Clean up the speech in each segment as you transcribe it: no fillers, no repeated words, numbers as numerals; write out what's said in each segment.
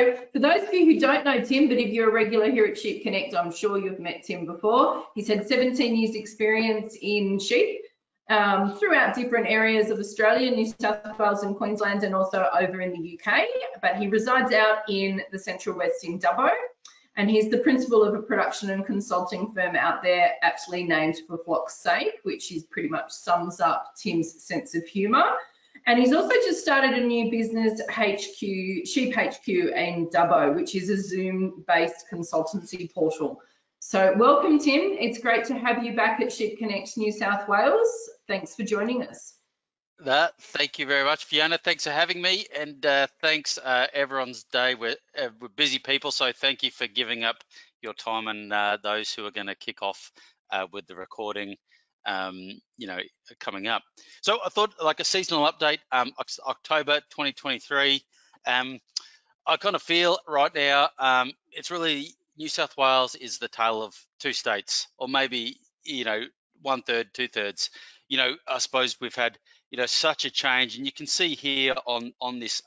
So for those of you who don't know Tim, but if you're a regular here at Sheep Connect, I'm sure you've met Tim before. He's had 17 years experience in sheep throughout different areas of Australia, New South Wales and Queensland, and also over in the UK, but he resides out in the Central West in Dubbo. And he's the principal of a production and consulting firm out there, aptly named For Flock's Sake, which is pretty much sums up Tim's sense of humour. And he's also just started a new business, Sheep HQ in Dubbo, which is a Zoom-based consultancy portal. So welcome, Tim. It's great to have you back at Sheep Connect New South Wales. Thanks for joining us. Thank you very much, Fiona. Thanks for having me, and thanks everyone's day. We're busy people, so thank you for giving up your time and those who are going to kick off with the recording, coming up. So I thought, like, a seasonal update, October 2023. I kind of feel right now it's really New South Wales is the tale of two states, or maybe 1/3, 2/3. I suppose we've had such a change, and you can see here on this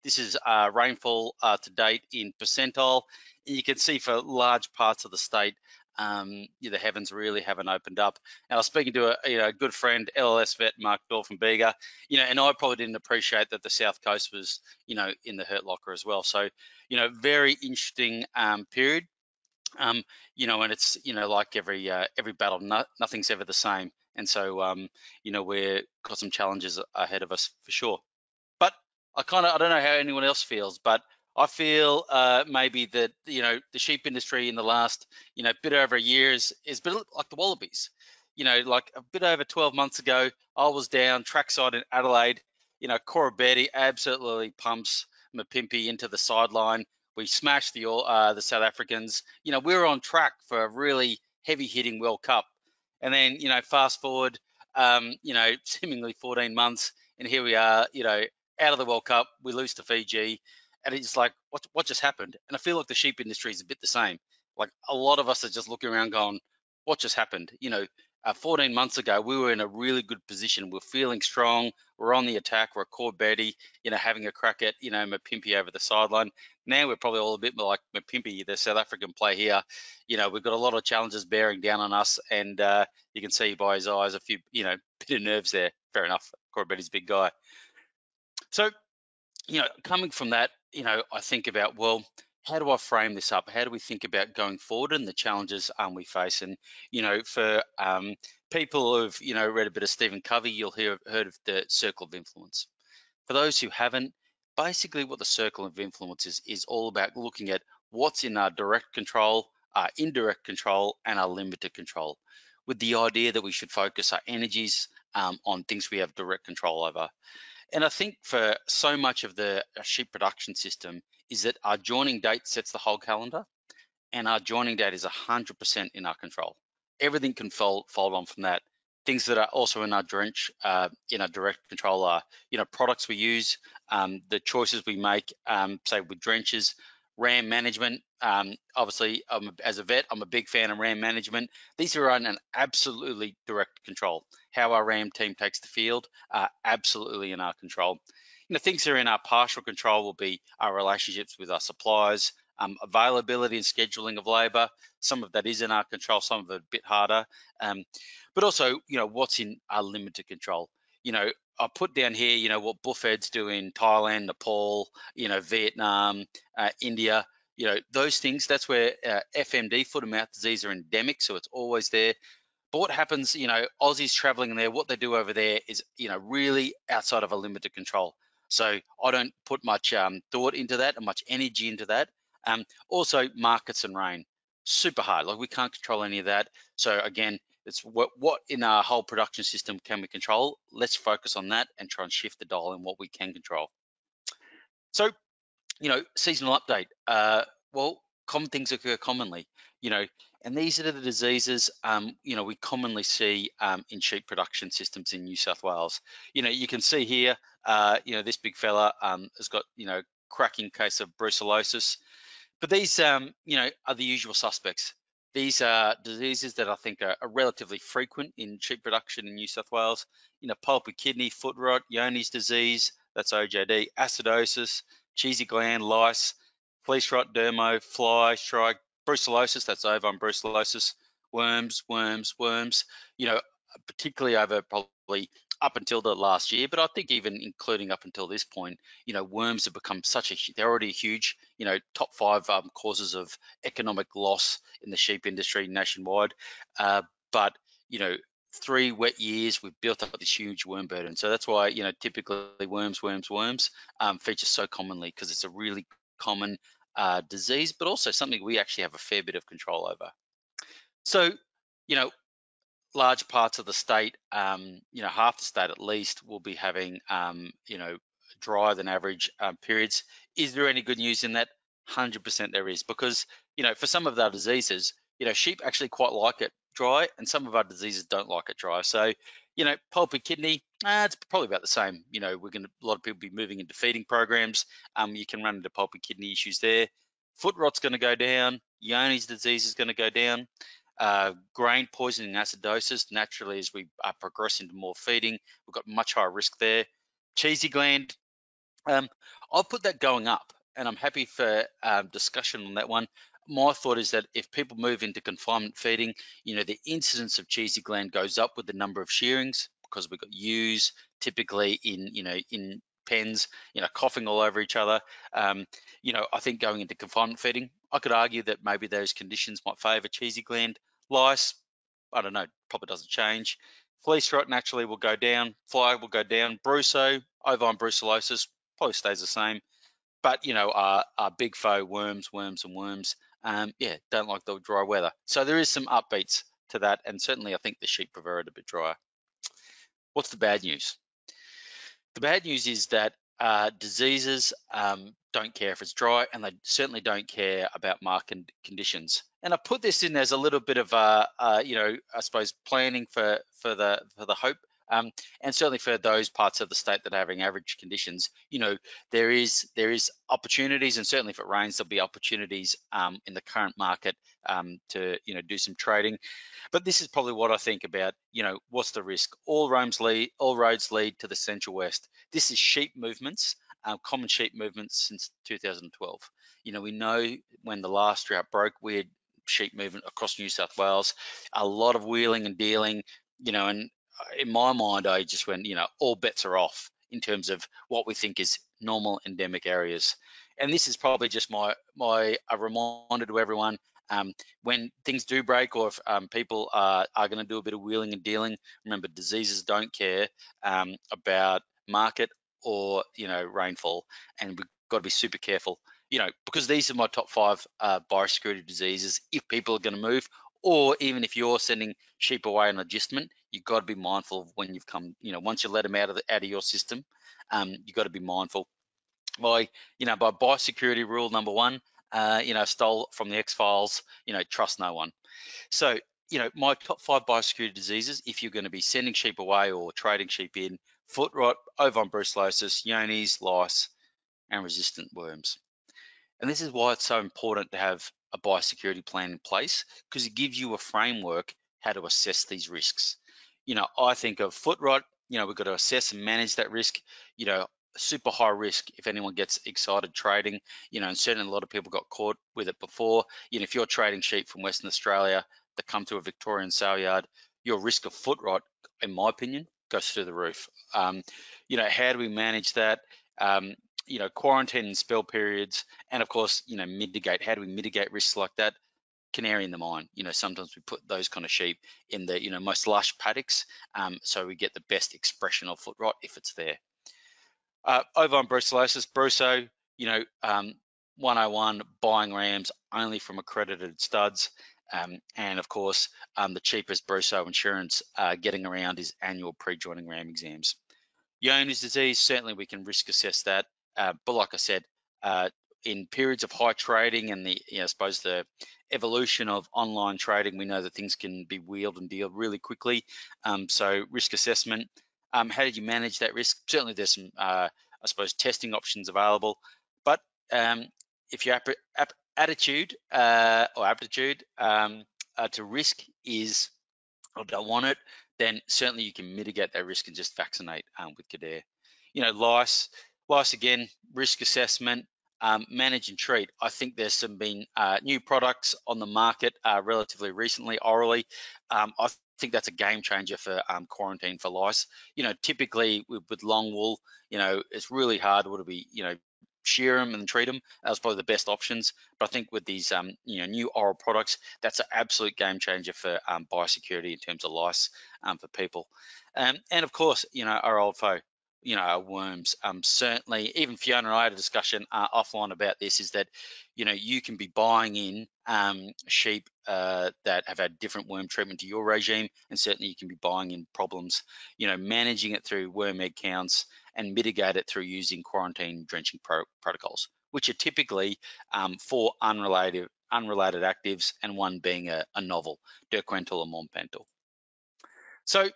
this is rainfall to date in percentile, and you can see for large parts of the state the heavens really haven't opened up. And I was speaking to a good friend, LLS vet Mark Dorfenberger, and I probably didn't appreciate that the South Coast was in the hurt locker as well. So very interesting period. And it's like every battle, nothing's ever the same, and so we're got some challenges ahead of us for sure. But I don't know how anyone else feels, but I feel maybe that the sheep industry in the last bit over a year is a bit like the wallabies. Like a bit over 12 months ago, I was down trackside in Adelaide. Cora Betty absolutely pumps Mapimpi into the sideline. We smashed the South Africans. We were on track for a really heavy-hitting World Cup, and then fast forward, seemingly 14 months, and here we are, out of the World Cup. We lose to Fiji, and it's like, what just happened? And I feel like the sheep industry is a bit the same. Like, a lot of us are just looking around, going, what just happened? 14 months ago, we were in a really good position. We're feeling strong. We're on the attack. We're at Core Betty, having a crack at, Mapimpi over the sideline. Now we're probably all a bit more like Mapimpi, the South African play here. We've got a lot of challenges bearing down on us, and you can see by his eyes a few, bit of nerves there. Fair enough. Core Betty's a big guy. So, coming from that, I think about, well, how do I frame this up? How do we think about going forward and the challenges we face? And for people who've read a bit of Stephen Covey, you'll heard of the circle of influence. For those who haven't, basically what the circle of influence is all about looking at what's in our direct control, our indirect control, and our limited control, with the idea that we should focus our energies on things we have direct control over. And I think for so much of the sheep production system is that our joining date sets the whole calendar, and our joining date is 100% in our control. Everything can fold on from that. Things that are also in our direct control are, products we use, the choices we make, say with drenches, ram management. Obviously, as a vet, I'm a big fan of ram management. These are on an absolutely direct control. How our ram team takes the field are absolutely in our control. Things that are in our partial control will be our relationships with our suppliers, availability and scheduling of labour. Some of that is in our control, some of it a bit harder. But also, what's in our limited control. I put down here, what bullfeds do in Thailand, Nepal, Vietnam, India. Those things, that's where FMD, foot and mouth disease, are endemic, so it's always there. But what happens, Aussies traveling there, what they do over there is, really outside of a limited control. So I don't put much thought into that and much energy into that. Also, markets and rain, super hard. Like, we can't control any of that. So again, it's what in our whole production system can we control? Let's focus on that and try and shift the dial in what we can control. So, seasonal update. Well, common things occur commonly, and these are the diseases, we commonly see in sheep production systems in New South Wales. You can see here, this big fella has got, cracking case of brucellosis. But these, are the usual suspects. These are diseases that I think are relatively frequent in sheep production in New South Wales. Pulpy kidney, foot rot, Johne's disease, that's OJD, acidosis, cheesy gland, lice, fleece rot, dermo, fly, strike, brucellosis, that's ovine brucellosis, worms, you know, particularly over probably up until the last year, but I think even including up until this point, you know, worms have become they're already huge, you know, top 5 causes of economic loss in the sheep industry nationwide. But, you know, 3 wet years, we've built up this huge worm burden. So that's why, you know, typically worms feature so commonly, because it's a really common disease, but also something we actually have a fair bit of control over. So, you know, large parts of the state, you know, half the state at least, will be having, you know, drier than average periods. Is there any good news in that? 100% there is, because, you know, for some of our diseases, you know, sheep actually quite like it dry, and some of our diseases don't like it dry. So, you know, pulpy kidney, it's probably about the same. You know, a lot of people be moving into feeding programs. You can run into pulpy kidney issues there. Foot rot's going to go down. Johne's disease is going to go down. Grain poisoning and acidosis, naturally, as we progress into more feeding, we've got much higher risk there. Cheesy gland, I'll put that going up, and I'm happy for discussion on that one. My thought is that if people move into confinement feeding, you know, the incidence of cheesy gland goes up with the number of shearings, because we've got ewes typically in, you know, in pens, you know, coughing all over each other. You know, I think going into confinement feeding, I could argue that maybe those conditions might favour cheesy gland. Lice, I don't know, probably doesn't change. Fleece rot naturally will go down. Fly will go down. Brucel, ovine brucellosis probably stays the same. But, you know, our big foe, worms, yeah, don't like the dry weather. So there is some upbeats to that, and certainly I think the sheep prefer it a bit drier. What's the bad news? The bad news is that diseases don't care if it's dry, and they certainly don't care about market conditions. And I put this in as a little bit of you know, I suppose planning for the hope, and certainly for those parts of the state that are having average conditions. You know, there is opportunities, and certainly if it rains, there'll be opportunities in the current market to, you know, do some trading. But this is probably what I think about, you know, what's the risk? All roads lead to the Central West. This is sheep movements, common sheep movements since 2012. You know, we know when the last drought broke, we had sheep movement across New South Wales, a lot of wheeling and dealing, you know, and in my mind, I just went, you know, all bets are off in terms of what we think is normal endemic areas. And this is probably just a reminder to everyone, when things do break, or if people are going to do a bit of wheeling and dealing, remember, diseases don't care about market or, you know, rainfall, and we've got to be super careful, you know, because these are my top 5 biosecurity diseases. If people are going to move, or even if you're sending sheep away on adjustment, you've got to be mindful of when you've come, you know, once you let them out of your system, you've got to be mindful. By biosecurity rule number 1, you know, stole from the X-Files, you know, trust no one. So, you know, my top 5 biosecurity diseases, if you're going to be sending sheep away or trading sheep in: foot rot, ovine brucellosis, Johne's, lice, and resistant worms. And this is why it's so important to have a biosecurity plan in place, because it gives you a framework how to assess these risks. You know, I think of foot rot, you know, we've got to assess and manage that risk. You know, super high risk if anyone gets excited trading, you know, and certainly a lot of people got caught with it before. You know, if you're trading sheep from Western Australia that come to a Victorian sale yard, your risk of foot rot, in my opinion, goes through the roof. You know, how do we manage that? You know, quarantine and spell periods, and of course, you know, how do we mitigate risks like that? Canary in the mine. You know, sometimes we put those kind of sheep in the, you know, most lush paddocks, so we get the best expression of foot rot if it's there. Ovine brucellosis, Bruso, you know, 101, buying rams only from accredited studs, and of course, the cheapest Bruso insurance getting around is annual pre-joining ram exams. Johne's disease, certainly we can risk assess that. But like I said, in periods of high trading and the, you know, I suppose the evolution of online trading, we know that things can be wheeled and dealed really quickly. So risk assessment, how did you manage that risk? Certainly there's some, I suppose, testing options available. But if your attitude or aptitude to risk is, I don't want it, then certainly you can mitigate that risk and just vaccinate with Kadair. You know, lice again, risk assessment. manage and treat. I think there's some been new products on the market relatively recently, orally. I think that's a game changer for quarantine for lice. Typically with long wool, it's really hard. Would it be, shear them and treat them? That's probably the best options. But I think with these, new oral products, that's an absolute game changer for biosecurity in terms of lice for people. And of course, our old foe, our worms. Certainly, even Fiona and I had a discussion offline about this, is that, you can be buying in sheep that have had different worm treatment to your regime, and certainly you can be buying in problems, managing it through worm egg counts and mitigate it through using quarantine drenching protocols, which are typically for unrelated actives, and one being a novel, Derquental or Mompental. So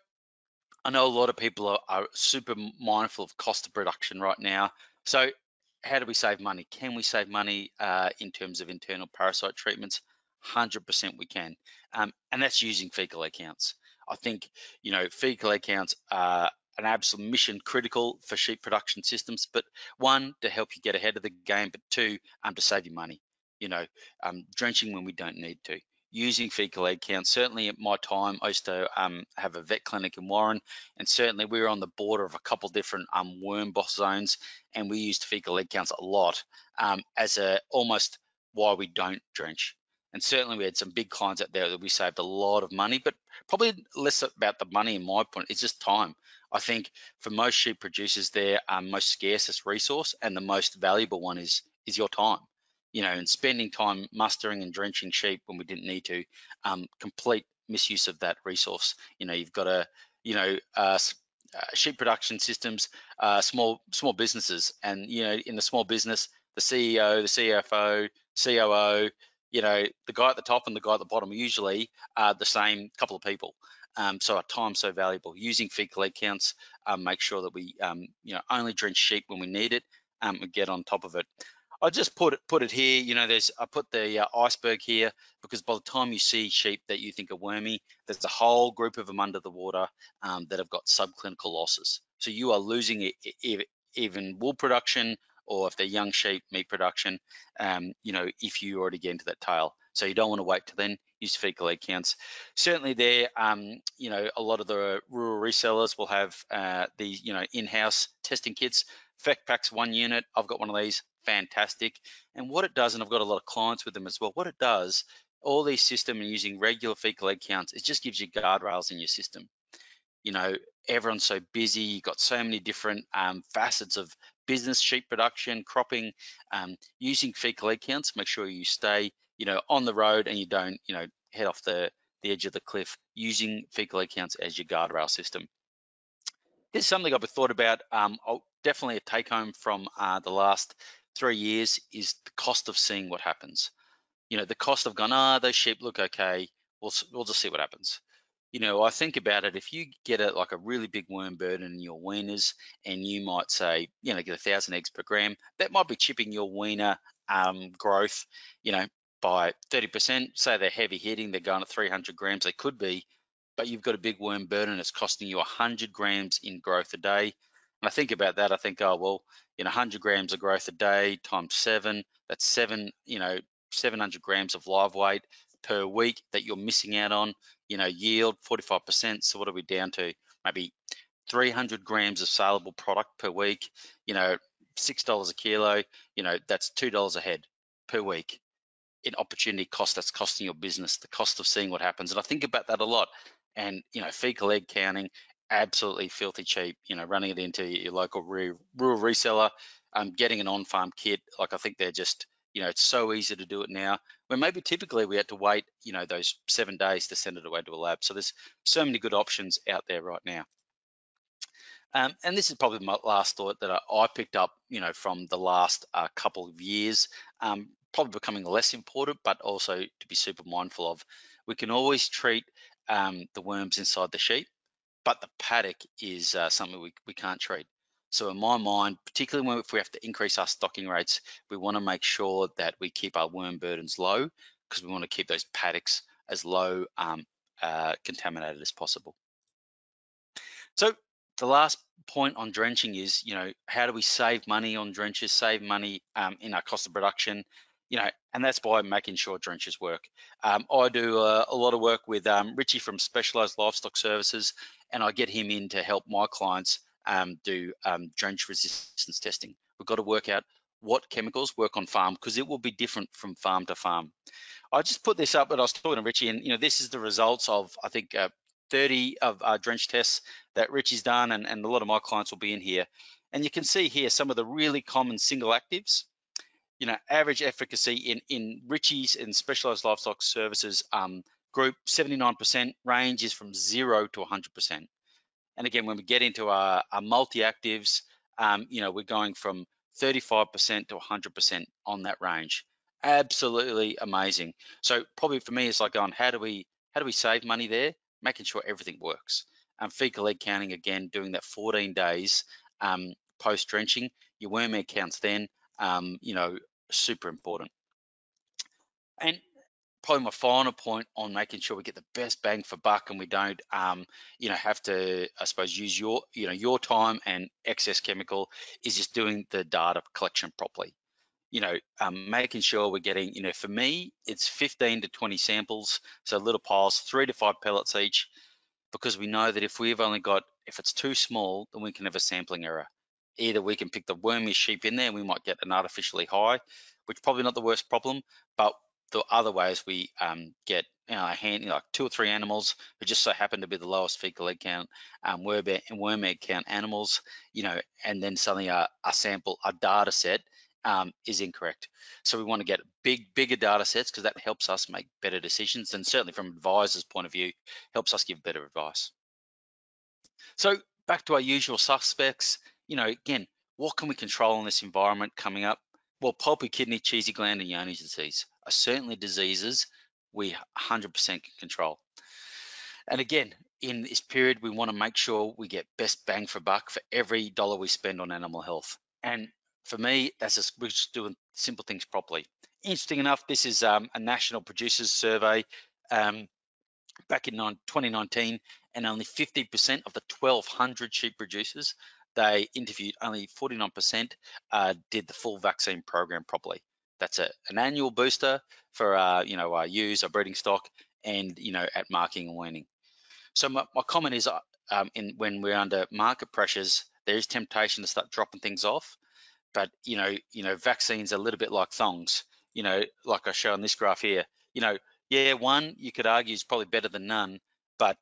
I know a lot of people are super mindful of cost of production right now. So how do we save money? Can we save money in terms of internal parasite treatments? 100% we can. And that's using fecal egg counts. I think, fecal egg counts are an absolute mission critical for sheep production systems, but one, to help you get ahead of the game, but two, to save you money, drenching when we don't need to. Using fecal egg counts. Certainly at my time, I used to have a vet clinic in Warren, and certainly we were on the border of a couple different worm boss zones, and we used fecal egg counts a lot as almost why we don't drench. And certainly we had some big clients out there that we saved a lot of money, but probably less about the money in my point. It's just time. I think for most sheep producers, their most scarcest resource and the most valuable one is your time. And spending time mustering and drenching sheep when we didn't need to, complete misuse of that resource. You've got sheep production systems, small businesses, and in the small business, the CEO, the CFO, COO, the guy at the top and the guy at the bottom are usually the same couple of people. So our time's so valuable. Using fecal egg counts, make sure that we only drench sheep when we need it, and get on top of it. I just put it here. I put the iceberg here because by the time you see sheep that you think are wormy, there's a whole group of them under the water that have got subclinical losses. So you are losing even wool production, or if they're young sheep, meat production. If you already get into that tail, so you don't want to wait till then. Use fecal egg counts. Certainly, there, a lot of the rural resellers will have these, in-house testing kits. FecPack's 1 unit. I've got one of these. Fantastic. And what it does, and I've got a lot of clients with them as well, what it does, all these systems and using regular fecal egg counts, it just gives you guardrails in your system. Everyone's so busy, you've got so many different facets of business, sheep production, cropping. Using fecal egg counts, make sure you stay, on the road and you don't, head off the edge of the cliff, using fecal egg counts as your guardrail system. Here's something I've thought about. Definitely a take home from the last 3 years is the cost of seeing what happens. The cost of going, those sheep look okay. We'll just see what happens. I think about it. If you get a really big worm burden in your weaners, and you might say, get 1,000 eggs per gram, that might be chipping your weaner growth, by 30%. Say they're heavy hitting, they're going at 300 grams. They could be, but you've got a big worm burden. It's costing you 100 grams in growth a day. And I think about that. I think, 100 grams of growth a day times 7. That's 700 grams of live weight per week that you're missing out on. Yield 45%. So what are we down to? Maybe 300 grams of saleable product per week. $6 a kilo. That's $2 a head per week in opportunity cost that's costing your business. The cost of seeing what happens, and I think about that a lot. And fecal egg counting, absolutely filthy cheap. Running it into your local rural reseller, getting an on-farm kit. I think they're just, it's so easy to do it now, when maybe typically we had to wait, those 7 days to send it away to a lab. So there's so many good options out there right now. And this is probably my last thought that I picked up, from the last couple of years, probably becoming less important, but also to be super mindful of. We can always treat the worms inside the sheep, but the paddock is something we can't treat. So in my mind, particularly if we have to increase our stocking rates, we want to make sure that we keep our worm burdens low, because we want to keep those paddocks as low contaminated as possible. So The last point on drenching is, how do we save money on drenches, save money in our cost of production, and that's by making sure drenches work. I do a lot of work with Richie from Specialized Livestock Services, and I get him in to help my clients do drench resistance testing. We've got to work out what chemicals work on farm, because it will be different from farm to farm. I just put this up, but I was talking to Richie, and this is the results of, I think, 30 of drench tests that Richie's done, and a lot of my clients will be in here. And you can see here some of the really common single actives. Average efficacy in Richie's and Specialized Livestock Services group, 79% range is from 0 to 100%. And again, when we get into our multi-actives, we're going from 35% to 100% on that range. Absolutely amazing. So probably for me, it's like going, how do we save money there? Making sure everything works. Fecal egg counting, again, doing that 14 days post drenching. Your worm egg counts then, super important. And probably my final point on making sure we get the best bang for buck, and we don't have to, I suppose, use your time and excess chemical, is just doing the data collection properly. Making sure we're getting, for me, it's 15 to 20 samples, so little piles, 3 to 5 pellets each, because we know that if it's too small, then we can have a sampling error. Either we can pick the wormiest sheep in there and we might get an artificially high, which is probably not the worst problem, but the other ways we get like 2 or 3 animals who just so happen to be the lowest fecal egg count, worm egg count animals, and then suddenly a data set is incorrect. So we want to get bigger data sets, because that helps us make better decisions, and certainly from advisors' point of view, helps us give better advice. So back to our usual suspects, again, what can we control in this environment coming up? Well, pulpy kidney, cheesy gland, and Johne's disease are certainly diseases we 100% can control. And again, in this period, we want to make sure we get best bang for buck for every dollar we spend on animal health. And for me, we're just doing simple things properly. Interesting enough, this is a national producers survey back in 2019, and only 50% of the 1,200 sheep producers they interviewed, only 49% did the full vaccine program properly. That's an annual booster for our ewes, our breeding stock, and at marking and weaning. So my comment is, when we're under market pressures, there is temptation to start dropping things off. But vaccines are a little bit like thongs. Like I show on this graph here. Yeah, one you could argue is probably better than none, but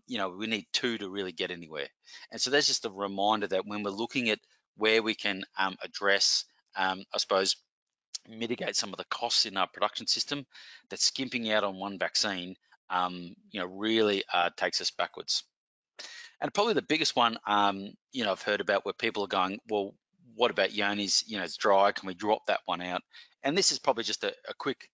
we need 2 to really get anywhere. And so that's just a reminder that when we're looking at where we can address, I suppose, mitigate some of the costs in our production system, that skimping out on one vaccine, really takes us backwards. And probably the biggest one, I've heard about, where people are going, well, what about Johne's? It's dry. Can we drop that one out? And this is probably just a quick,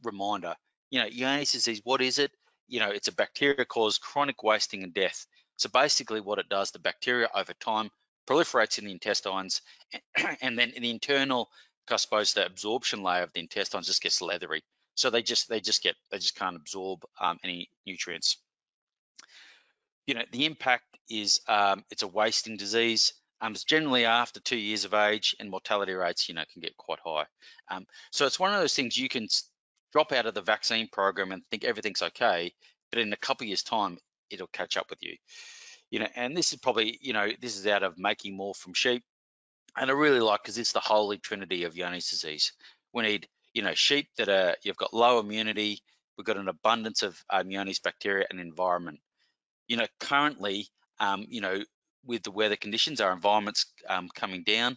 reminder. Johne's disease, what is it? It's a bacteria caused chronic wasting and death. So basically what it does, the bacteria over time proliferates in the intestines, and then in the internal, I suppose, the absorption layer of the intestines just gets leathery. So they just can't absorb any nutrients. The impact is it's a wasting disease. It's generally after 2 years of age, and mortality rates, can get quite high. So it's one of those things you can drop out of the vaccine program and think everything's okay, but in a couple of years' time, it'll catch up with you. And this is probably, this is out of making more from sheep. And I really like, because it's the holy trinity of Johne's disease. We need, sheep that you've got low immunity. We've got an abundance of Johne's bacteria and environment. Currently, with the weather conditions, our environment's coming down.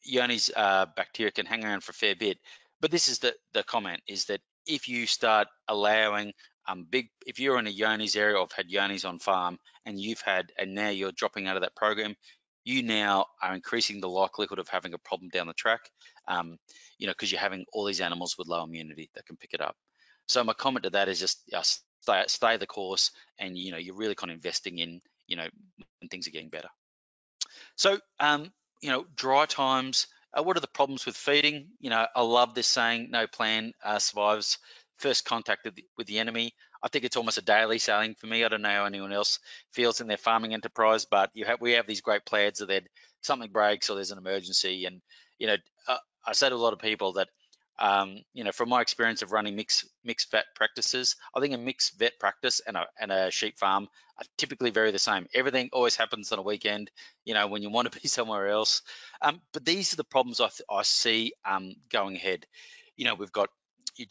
Johne's bacteria can hang around for a fair bit. But this is the comment, is that if you start allowing if you're in a Johne's area, or have had Johne's on farm, and now you're dropping out of that program, you now are increasing the likelihood of having a problem down the track, because you're having all these animals with low immunity that can pick it up. So my comment to that is just stay the course, and you're really kind of investing in when things are getting better. So dry times. What are the problems with feeding? I love this saying, no plan survives first contact with the enemy. I think it's almost a daily selling for me. I don't know how anyone else feels in their farming enterprise, but we have these great plans that something breaks or there's an emergency. And, I say to a lot of people that, from my experience of running mixed vet practices, I think a mixed vet practice and a sheep farm are typically very the same. Everything always happens on a weekend, when you want to be somewhere else. But these are the problems I see going ahead. We've got your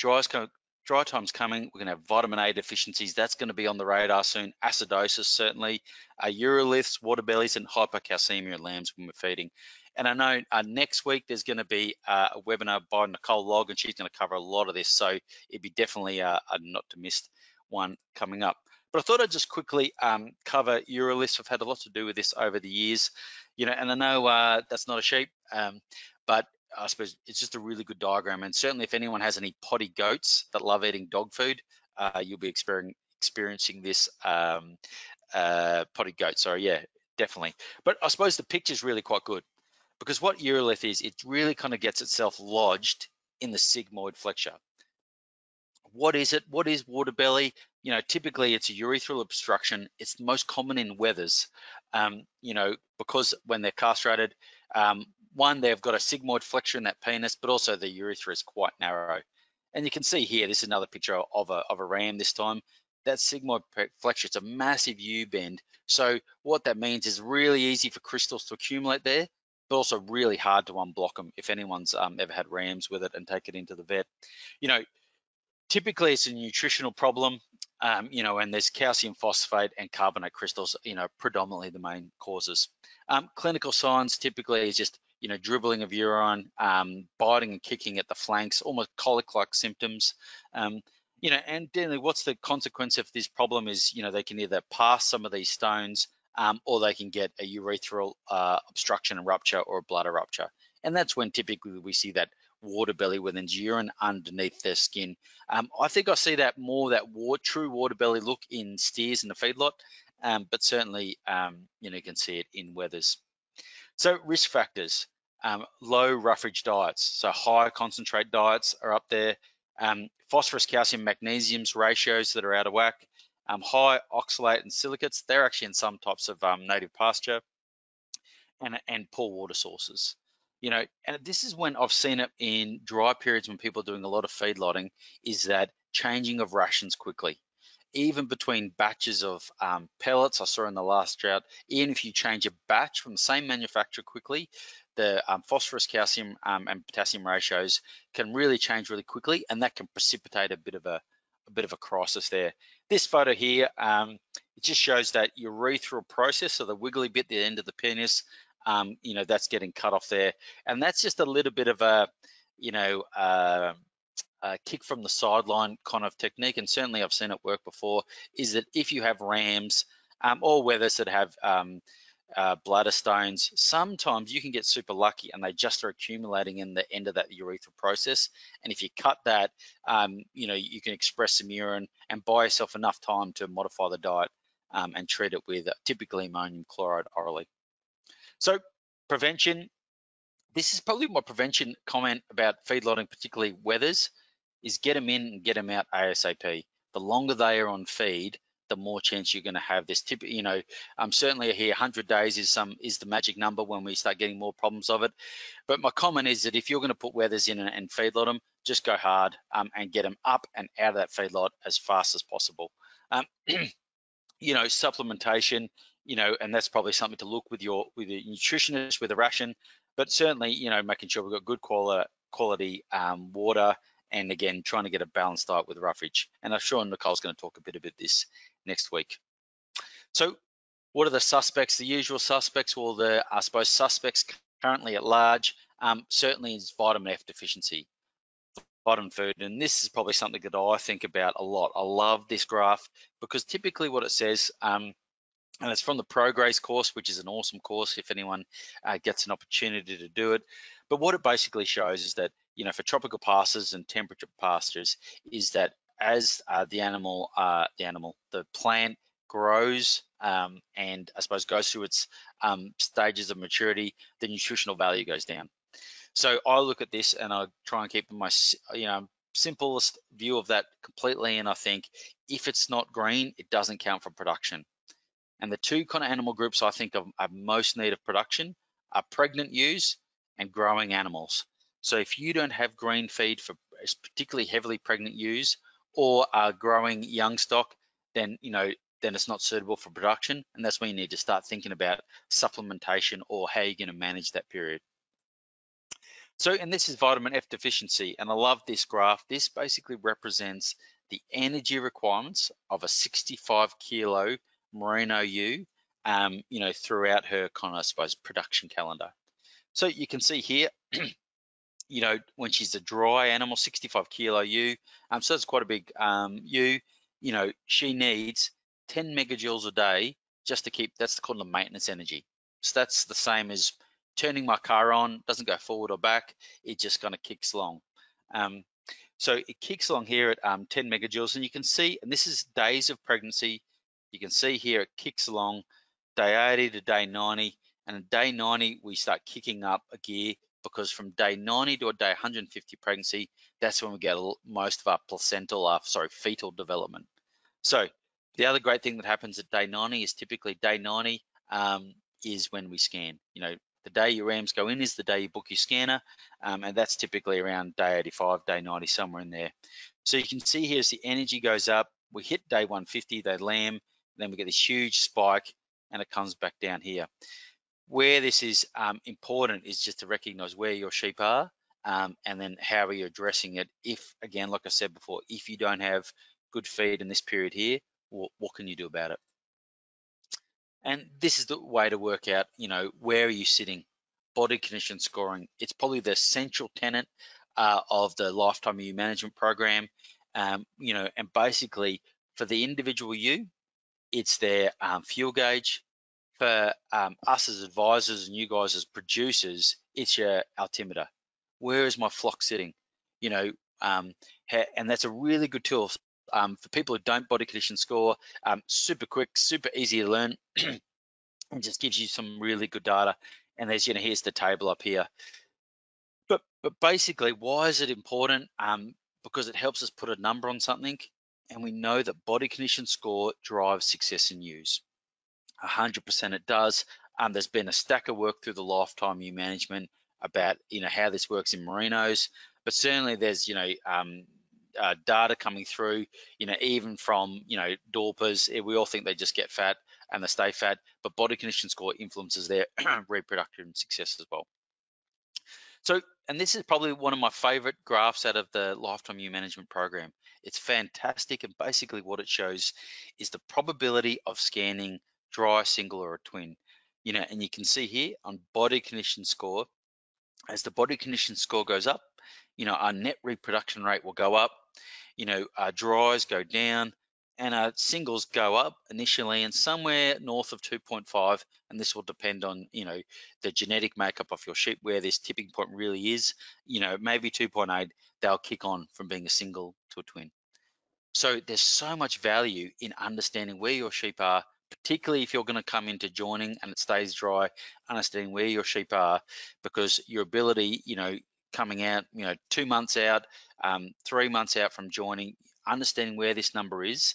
dry time's coming. We're going to have vitamin A deficiencies. That's going to be on the radar soon. Acidosis, certainly. Uroliths, water bellies, and hypocalcemia in lambs when we're feeding. And I know next week there's going to be a webinar by Nicole Log, and she's going to cover a lot of this. So it'd be definitely a not to miss one coming up. But I thought I'd just quickly cover uroliths. I've had a lot to do with this over the years, and I know that's not a sheep, but I suppose it's just a really good diagram. And certainly if anyone has any potty goats that love eating dog food, you'll be experiencing this potty goat. So yeah, definitely. But I suppose the picture is really quite good, because what urolith is, it really kind of gets itself lodged in the sigmoid flexure. What is it? What is water belly? Typically it's a urethral obstruction. It's most common in wethers, because when they're castrated, one, they've got a sigmoid flexure in that penis, but also the urethra is quite narrow. And you can see here, this is another picture of a ram this time. That sigmoid flexure, it's a massive U bend. So what that means is really easy for crystals to accumulate there, but also really hard to unblock them if anyone's ever had rams with it and take it into the vet. Typically it's a nutritional problem, and there's calcium phosphate and carbonate crystals, predominantly the main causes. Clinical signs typically is just, dribbling of urine, biting and kicking at the flanks, almost colic-like symptoms. And generally what's the consequence of this problem is, they can either pass some of these stones, or they can get a urethral obstruction and rupture or a bladder rupture. And that's when typically we see that water belly with urine underneath their skin. I think I see that more, that true water belly look in steers in the feedlot, but certainly you can see it in wethers. So risk factors, low roughage diets, so high concentrate diets are up there, phosphorus, calcium, magnesiums ratios that are out of whack, high oxalate and silicates, they're actually in some types of native pasture, and poor water sources. And this is when I've seen it in dry periods when people are doing a lot of feedlotting, is that changing of rations quickly. Even between batches of pellets, I saw in the last drought, even if you change a batch from the same manufacturer quickly, the phosphorus, calcium, and potassium ratios can really change really quickly, and that can precipitate a bit of a crisis there. This photo here, it just shows that urethral process, so the wiggly bit at the end of the penis, that's getting cut off there, and that's just a little bit of a kick from the sideline kind of technique, and certainly I've seen it work before, is that if you have rams or wethers that have bladder stones, sometimes you can get super lucky and they just are accumulating in the end of that urethral process, and if you cut that, you can express some urine and buy yourself enough time to modify the diet and treat it with typically ammonium chloride orally. So prevention, this is probably my prevention comment about feedlotting, particularly wethers, is get them in and get them out ASAP. The longer they are on feed, the more chance you're going to have this. Certainly here 100 days is the magic number when we start getting more problems of it. But my comment is that if you're going to put wethers in and feedlot them, just go hard and get them up and out of that feedlot as fast as possible. Supplementation, and that's probably something to look with your nutritionist with a ration, but certainly, making sure we've got good quality water, and again, trying to get a balanced diet with roughage. And I'm sure Nicole's going to talk a bit about this next week. So what are the suspects? The usual suspects, or I suppose suspects currently at large, certainly is vitamin F deficiency, vitamin food. And this is probably something that I think about a lot. I love this graph because typically what it says, and it's from the ProGrace course, which is an awesome course if anyone gets an opportunity to do it. But what it basically shows is that, for tropical pastures and temperature pastures, is that as the plant grows and I suppose goes through its stages of maturity, the nutritional value goes down. So I look at this and I try and keep my, simplest view of that completely, and I think if it's not green, it doesn't count for production. And the two kind of animal groups I think are most need of production are pregnant ewes and growing animals. So if you don't have green feed for particularly heavily pregnant ewes or are growing young stock, then then it's not suitable for production, and that's when you need to start thinking about supplementation or how you're going to manage that period. So, and this is vitamin F deficiency, and I love this graph. This basically represents the energy requirements of a 65 kilo merino ewe, throughout her kind of, I suppose, production calendar. So you can see here, when she's a dry animal, 65 kilo ewe, so it's quite a big ewe, she needs 10 megajoules a day just to keep, that's called the maintenance energy. So that's the same as turning my car on, doesn't go forward or back, it just kind of kicks along. So it kicks along here at 10 megajoules, and you can see, and this is days of pregnancy, you can see here it kicks along day 80 to day 90, and at day 90 we start kicking up a gear, because from day 90 to day 150 pregnancy, that's when we get most of our fetal development. So the other great thing that happens at day 90 is typically day 90 is when we scan. The day your rams go in is the day you book your scanner, and that's typically around day 85, day 90, somewhere in there. So you can see here as the energy goes up, we hit day 150, they lamb, then we get this huge spike, and it comes back down here. Where this is important is just to recognize where your sheep are, and then how are you addressing it. If, again, like I said before, if you don't have good feed in this period here, what can you do about it? And this is the way to work out, where are you sitting? Body condition scoring. It's probably the central tenet of the lifetime ewe management program. And basically for the individual ewe, it's their fuel gauge. For us as advisors and you guys as producers, it's your altimeter. Where is my flock sitting? And that's a really good tool for people who don't body condition score. Super quick, super easy to learn, and just gives you some really good data. And there's, here's the table up here. But basically, why is it important? Because it helps us put a number on something, and we know that body condition score drives success in ewes. 100% it does. There's been a stack of work through the lifetime ewe management about how this works in merinos, but certainly there's data coming through, even from Dorpers. We all think they just get fat and they stay fat, but body condition score influences their reproductive success as well. So, and this is probably one of my favorite graphs out of the lifetime ewe management program. It's fantastic, and basically what it shows is the probability of scanning dry, single, or a twin. And you can see here on body condition score, as the body condition score goes up, our net reproduction rate will go up, our dries go down, and our singles go up initially, and somewhere north of 2.5, and this will depend on, the genetic makeup of your sheep, where this tipping point really is, maybe 2.8, they'll kick on from being a single to a twin. So there's so much value in understanding where your sheep are, particularly if you're going to come into joining and it stays dry, understanding where your sheep are, because your ability, coming out, 2 months out, 3 months out from joining, understanding where this number is,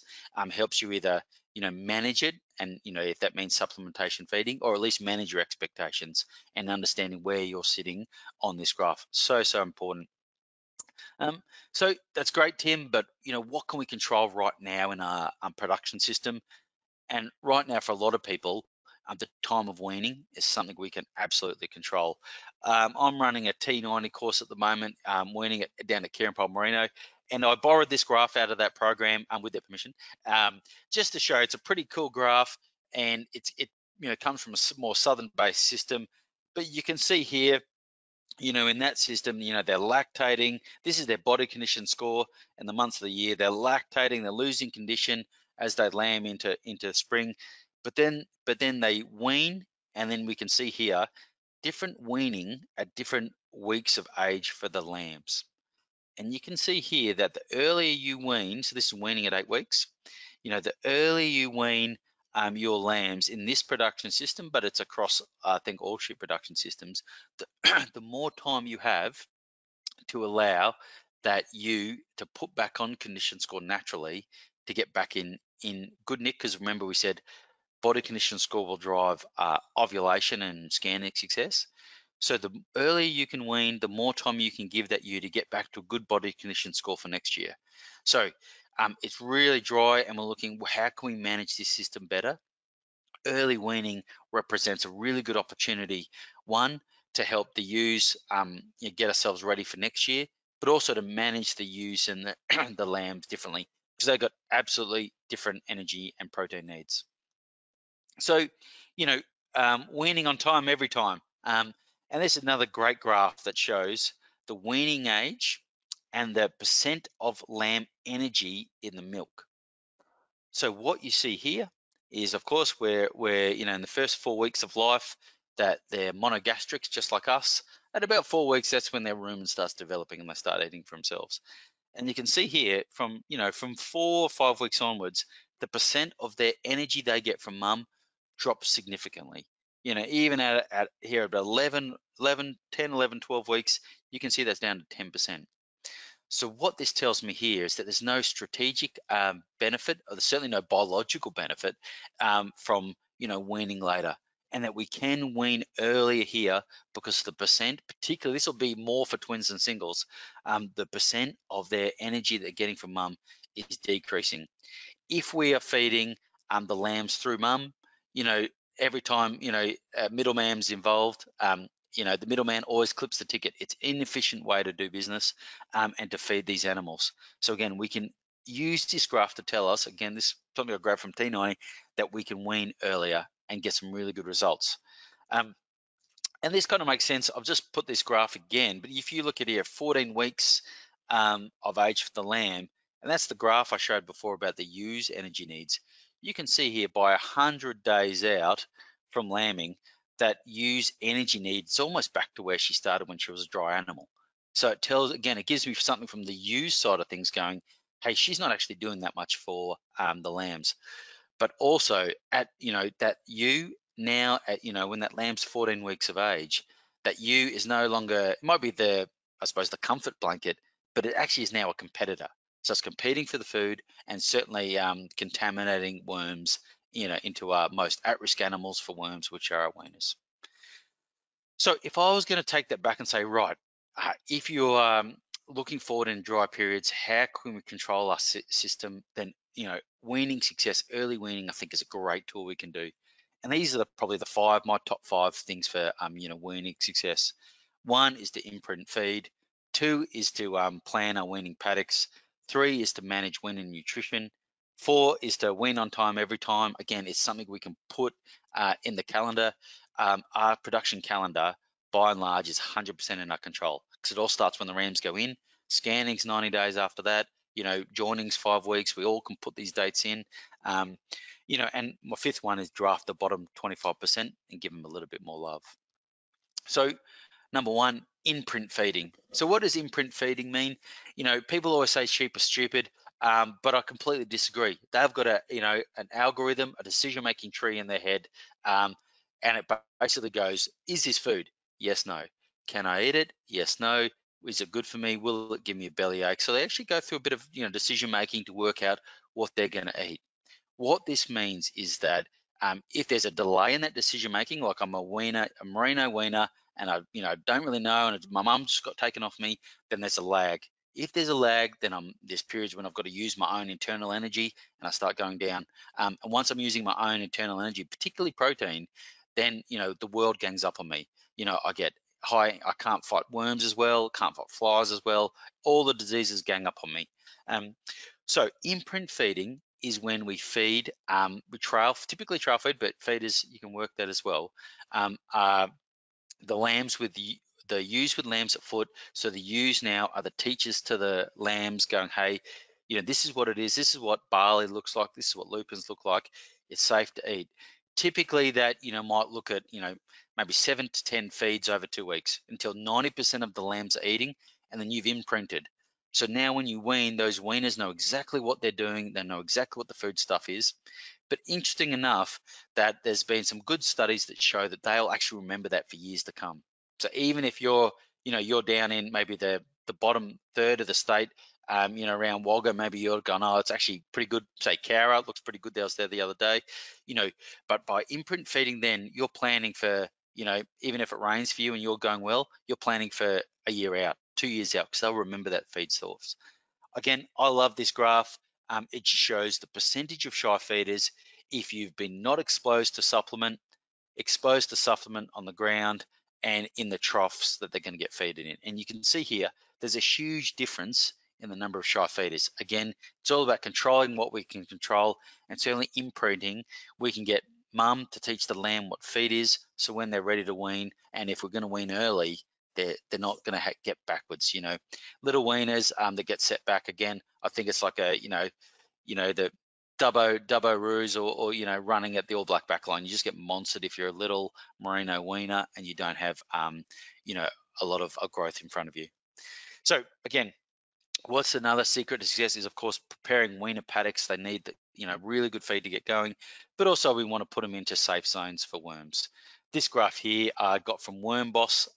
helps you either, manage it, and, if that means supplementation feeding, or at least manage your expectations and understanding where you're sitting on this graph. So important. So that's great, Tim, but what can we control right now in our production system? And right now, for a lot of people, the time of weaning is something we can absolutely control. I'm running a T90 course at the moment, weaning it down at Cairnpole Merino, and I borrowed this graph out of that program with their permission, just to show it's a pretty cool graph, and it comes from a more southern-based system. But you can see here, in that system, they're lactating. This is their body condition score in the months of the year. They're lactating, they're losing condition as they lamb into spring. But then they wean, and then we can see here different weaning at different weeks of age for the lambs. And you can see here that the earlier you wean, so this is weaning at 8 weeks, the earlier you wean your lambs in this production system, but it's across, I think, all sheep production systems, the more time you have to allow that ewe to put back on condition score naturally to get back in good nick, because remember we said body condition score will drive ovulation and scanning success. So the earlier you can wean, the more time you can give that ewe to get back to a good body condition score for next year. So it's really dry, and we're looking, how can we manage this system better? Early weaning represents a really good opportunity, one, to help the ewes get ourselves ready for next year, but also to manage the ewes and the lambs differently, because they've got absolutely different energy and protein needs. So, weaning on time every time. And this is another great graph that shows the weaning age and the percent of lamb energy in the milk. So what you see here is, of course, we're in the first 4 weeks of life that they're monogastrics, just like us. At about 4 weeks, that's when their rumen starts developing and they start eating for themselves. And you can see here from 4 or 5 weeks onwards, the percent of their energy they get from mum drops significantly. Even at here at 10, 11, 12 weeks, you can see that's down to 10%. So what this tells me here is that there's no strategic benefit, or there's certainly no biological benefit from weaning later, and that we can wean earlier here because the percent, particularly this will be more for twins and singles, the percent of their energy they're getting from mum is decreasing. If we are feeding the lambs through mum, every time middleman's involved, the middleman always clips the ticket. It's an inefficient way to do business and to feed these animals. So again, we can use this graph to tell us, again, this is something I grabbed from T90, that we can wean earlier and get some really good results. And this kind of makes sense. I've just put this graph again, but if you look at here, 14 weeks of age for the lamb, and that's the graph I showed before about the ewe's energy needs. You can see here by 100 days out from lambing, that ewe's energy needs almost back to where she started when she was a dry animal. So it tells, again, it gives me something from the ewe's side of things going, hey, she's not actually doing that much for the lambs. But also at, that ewe now at, when that lamb's 14 weeks of age, that ewe is no longer, it might be I suppose the comfort blanket, but it actually is now a competitor. So it's competing for the food and certainly contaminating worms, into our most at-risk animals for worms, which are our weaners. So if I was going to take that back and say, right, if you're looking forward in dry periods, how can we control our system? Then, weaning success, early weaning, I think is a great tool we can do. And these are probably my top 5 things for, weaning success. 1 is to imprint feed. 2 is to plan our weaning paddocks. 3 is to manage weaning nutrition. 4 is to wean on time every time. Again, it's something we can put in the calendar. Our production calendar, by and large, is 100% in our control, because it all starts when the rams go in. Scanning's 90 days after that. Joining's 5 weeks. We all can put these dates in. And my 5th one is draft the bottom 25% and give them a little bit more love. So number 1, imprint feeding. So what does imprint feeding mean? People always say sheep are stupid, but I completely disagree. They've got an algorithm, a decision-making tree in their head, and it basically goes, is this food? Yes, no. Can I eat it? Yes, no. Is it good for me? Will it give me a bellyache? So they actually go through a bit of decision-making to work out what they're going to eat. What this means is that if there's a delay in that decision-making, like I'm a merino weaner, and I don't really know, and my mum just got taken off me, then there's a lag. If there's a lag, then there's periods when I've got to use my own internal energy and I start going down. And once I'm using my own internal energy, particularly protein, then the world gangs up on me. I get high, I can't fight worms as well, can't fight flies as well. All the diseases gang up on me. So imprint feeding is when we feed, we typically trail feed, but feeders, you can work that as well. The lambs with the ewes with lambs at foot. So the ewes now are the teachers to the lambs, going, hey, this is what it is. This is what barley looks like. This is what lupins look like. It's safe to eat. Typically that, might look at, maybe 7 to 10 feeds over 2 weeks until 90% of the lambs are eating, and then you've imprinted. So now when you wean, those weaners know exactly what they're doing. They know exactly what the food stuff is. But interesting enough that there's been some good studies that show that they'll actually remember that for years to come. So even if you're down in maybe the the bottom third of the state, you know, around Wagga, maybe you're going, oh, it's actually pretty good. Say Cowra, looks pretty good. I was there the other day, you know, but by imprint feeding, then you're planning for, you know, even if it rains for you and you're going well, you're planning for a year out, 2 years out, because they'll remember that feed source. Again, I love this graph. It just shows the percentage of shy feeders if you've been not exposed to supplement on the ground and in the troughs that they're going to get feeded in. And you can see here, there's a huge difference in the number of shy feeders. Again, it's all about controlling what we can control, and certainly imprinting. We can get mum to teach the lamb what feed is, so when they're ready to wean, and if we're going to wean early, they're not going to get backwards. You know, little weaners that get set back again. I think it's like a, you know, the Dubbo Roos or you know, running at the All Black backline. You just get monstered if you're a little merino weaner and you don't have you know, a lot of growth in front of you. So again, what's another secret to success is, of course, preparing weaner paddocks. They need the, you know, really good feed to get going, but also we want to put them into safe zones for worms. This graph here I got from Worm Boss,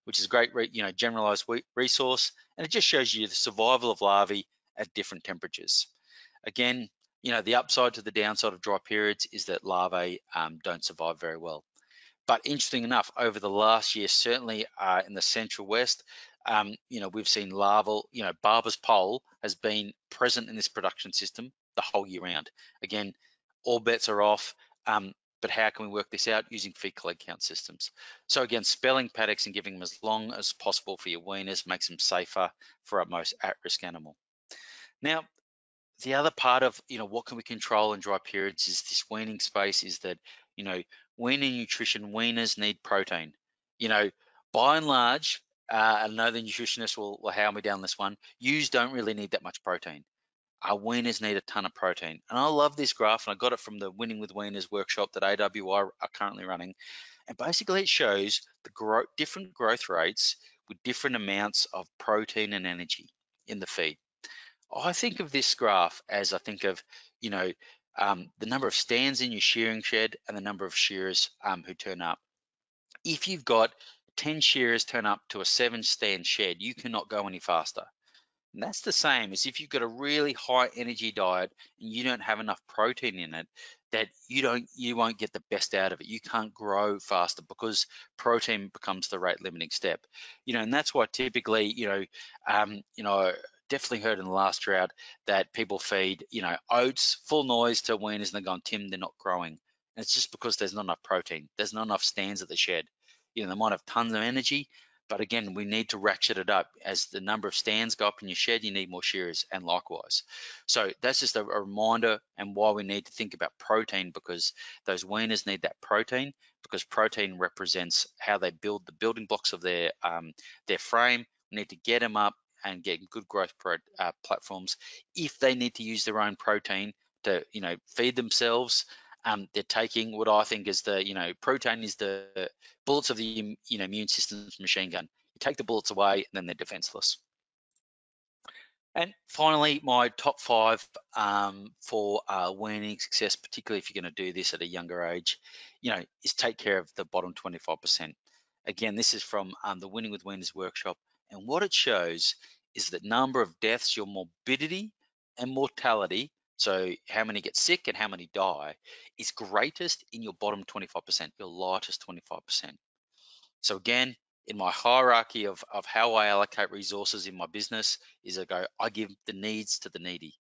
which is a great, you know, generalized resource, and it just shows you the survival of larvae at different temperatures. Again, you know, the upside to the downside of dry periods is that larvae don't survive very well. But interesting enough, over the last year, certainly in the Central West, you know, we've seen larval, you know, Barber's pole has been present in this production system the whole year round. Again, all bets are off, but how can we work this out? Using feed collector count systems. So again, spelling paddocks and giving them as long as possible for your weaners makes them safer for our most at-risk animal. Now, the other part of, you know, what can we control in dry periods is this weaning space, is that, you know, weaning nutrition, weaners need protein. You know, by and large, I know the nutritionist will hound me down this one, ewes don't really need that much protein. Our weaners need a ton of protein. And I love this graph, and I got it from the Winning with Weaners workshop that AWI are currently running. And basically it shows the different growth rates with different amounts of protein and energy in the feed. I think of this graph as, I think of, you know, the number of stands in your shearing shed and the number of shearers who turn up. If you've got 10 shearers turn up to a 7-stand shed, you cannot go any faster. And that's the same as if you've got a really high energy diet and you don't have enough protein in it, that you won't get the best out of it. You can't grow faster because protein becomes the rate limiting step. You know, and that's why typically, you know, definitely heard in the last drought that people feed, you know, oats full noise to weaners and they're going, Tim, they're not growing. And it's just because there's not enough protein. There's not enough stands at the shed. You know, they might have tons of energy, but again, we need to ratchet it up. As the number of stands go up in your shed, you need more shearers, and likewise. So that's just a reminder, and why we need to think about protein, because those weaners need that protein, because protein represents how they build the building blocks of their frame. We need to get them up and get good growth platforms. If they need to use their own protein to, you know, feed themselves, they're taking what I think is the, you know, protein is the bullets of the, you know, immune system's machine gun. You take the bullets away and then they're defenseless. And finally, my top 5 for weaning success, particularly if you're going to do this at a younger age, you know, is take care of the bottom 25%. Again, this is from the Winning with Weaners workshop, and what it shows is the number of deaths, your morbidity and mortality, so how many get sick and how many die, is greatest in your bottom 25%, your lightest 25%. So again, in my hierarchy of how I allocate resources in my business is I give the needs to the needy.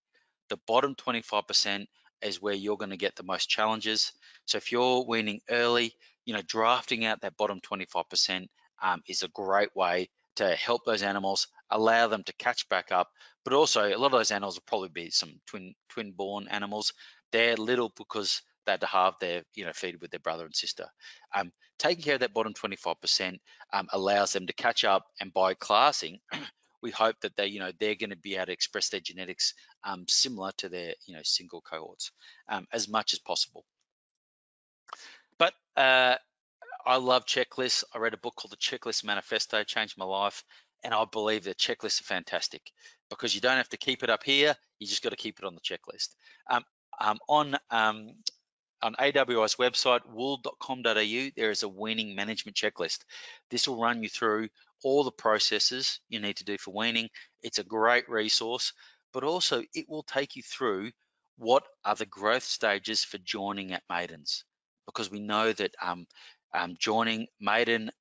The bottom 25% is where you're going to get the most challenges. So if you're weaning early, you know, drafting out that bottom 25% is a great way to help those animals, allow them to catch back up. But also, a lot of those animals will probably be some twin born animals. They're little because they had to halve their, you know, feed with their brother and sister. Taking care of that bottom 25% allows them to catch up, and by classing, we hope that they, you know, they're going to be able to express their genetics similar to their, you know, single cohorts as much as possible. But I love checklists. I read a book called The Checklist Manifesto, changed my life, and I believe that checklists are fantastic because you don't have to keep it up here. You just got to keep it on the checklist. on AWI's website, wool.com.au, there is a weaning management checklist. This will run you through all the processes you need to do for weaning. It's a great resource, but also it will take you through what are the growth stages for joining at maidens, because we know that joining maiden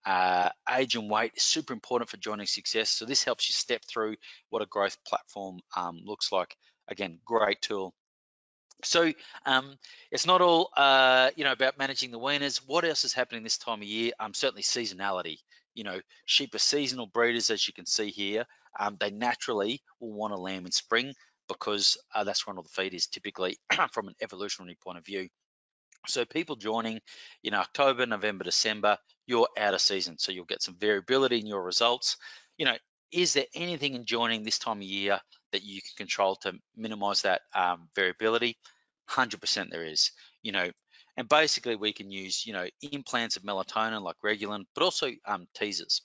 age and weight is super important for joining success. So this helps you step through what a growth platform looks like. Again, great tool. So it's not all about managing the weaners. What else is happening this time of year? Certainly seasonality. Sheep are seasonal breeders, as you can see here. They naturally will want to lamb in spring because that's when all the feed is typically from an evolutionary point of view. So people joining October, November, December, you're out of season. So you'll get some variability in your results. Is there anything in joining this time of year that you can control to minimize that variability? 100% there is. And basically we can use implants of melatonin like Regulin, but also teasers.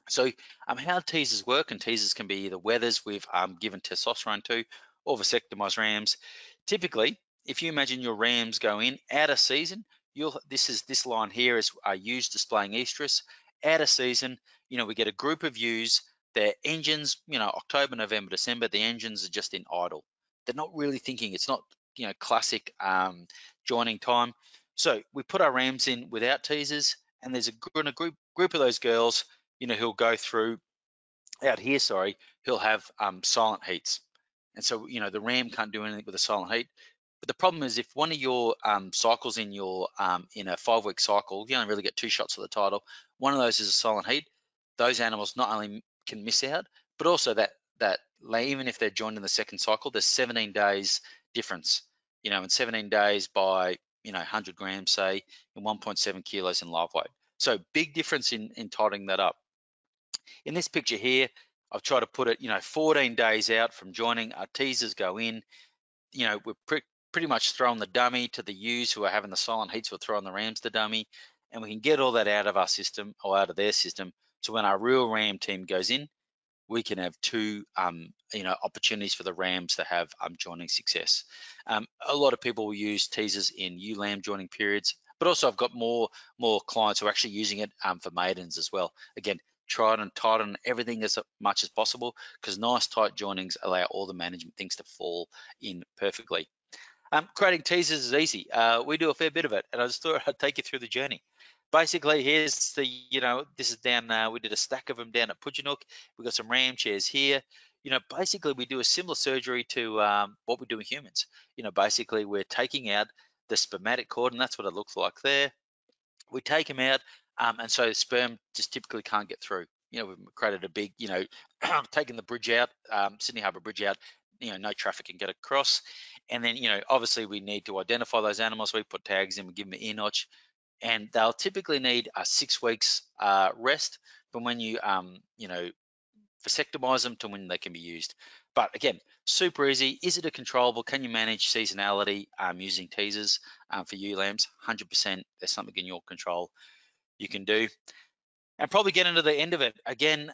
So how teasers work, and teasers can be either wethers we've given testosterone to, or vasectomized rams. Typically, if you imagine your rams go in out of season, this line here is ewes displaying estrus. Out of season, we get a group of ewes. Their engines, October, November, December, the engines are just in idle. They're not really thinking. It's not classic joining time. So we put our rams in without teasers, and there's a group of those girls who'll go through out here, he'll have silent heats. And so, the ram can't do anything with a silent heat. But the problem is if one of your cycles in your in a 5-week cycle, you only really get 2 shots of the title. One of those is a silent heat. Those animals not only can miss out, but also that even if they're joined in the second cycle, there's 17 days difference. In 17 days by 100 grams, say, and 1.7 kilos in live weight. So big difference in titling that up. In this picture here, I've tried to put it, 14 days out from joining, our teasers go in. We're pretty much throwing the dummy to the ewes who are having the silent heats. We're throwing the rams the dummy, and we can get all that out of our system or out of their system. So when our real ram team goes in, we can have 2, opportunities for the rams to have joining success. A lot of people will use teasers in ewe lamb joining periods, but also I've got more clients who are actually using it for maidens as well. Again, try and tighten everything as much as possible, because nice tight joinings allow all the management things to fall in perfectly. Creating teasers is easy. We do a fair bit of it, and I just thought I'd take you through the journey. Basically, here's the, this is down, we did a stack of them down at Pudgenook. We've got some ram chairs here. Basically we do a similar surgery to what we do with humans. Basically we're taking out the spermatic cord, and that's what it looks like there. We take them out, and so the sperm just typically can't get through. We've created a big, taking the bridge out, Sydney Harbour Bridge out, no traffic can get across. And then, obviously we need to identify those animals. We put tags in, we give them an ear notch, and they'll typically need 6 weeks rest from when you, vasectomize them to when they can be used. But again, super easy. Is it a controllable? Can you manage seasonality using teasers for ewe lambs? 100%. There's something in your control you can do. And probably get into the end of it. Again,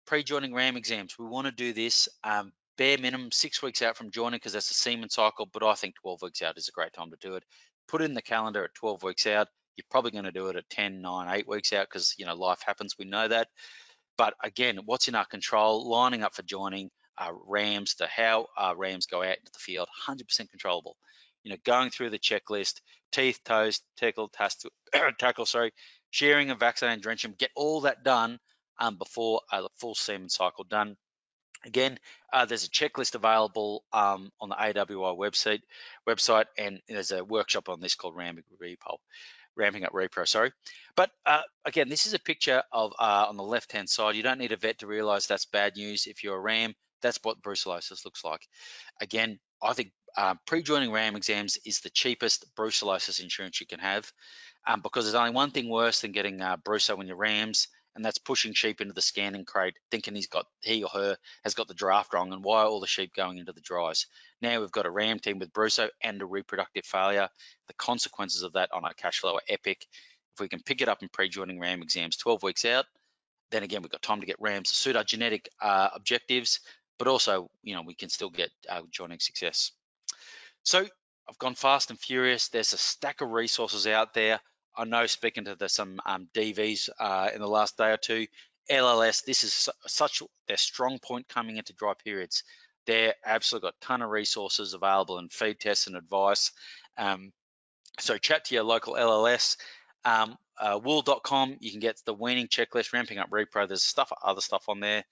pre-joining ram exams. We want to do this bare minimum 6 weeks out from joining, because that's a semen cycle, but I think 12 weeks out is a great time to do it. Put it in the calendar at 12 weeks out. You're probably going to do it at 10, 9, 8 weeks out, because life happens. We know that. But again, what's in our control? Lining up for joining rams, to how rams go out into the field, 100% controllable. Going through the checklist, teeth, toes, tackle, shearing and vaccinate and drench them, get all that done before the full semen cycle done. Again, there's a checklist available on the AWI website, and there's a workshop on this called Ramping Up Repro, But again, this is a picture of on the left-hand side. You don't need a vet to realize that's bad news. If you're a ram, that's what brucellosis looks like. Again, I think pre-joining ram exams is the cheapest brucellosis insurance you can have, because there's only one thing worse than getting brucel when you're rams, and that's pushing sheep into the scanning crate, thinking he or her has got the draft wrong, and why are all the sheep going into the dries? Now we've got a ram team with brucel and a reproductive failure. The consequences of that on our cash flow are epic. If we can pick it up in pre-joining ram exams 12 weeks out, then again, we've got time to get rams to suit our genetic objectives, but also, we can still get joining success. So I've gone fast and furious. There's a stack of resources out there. I know, speaking to some DVs in the last day or two, LLS, this is such their strong point coming into dry periods. They're absolutely got a ton of resources available and feed tests and advice. So chat to your local LLS. Wool.com, you can get the weaning checklist, ramping up repro. There's other stuff on there.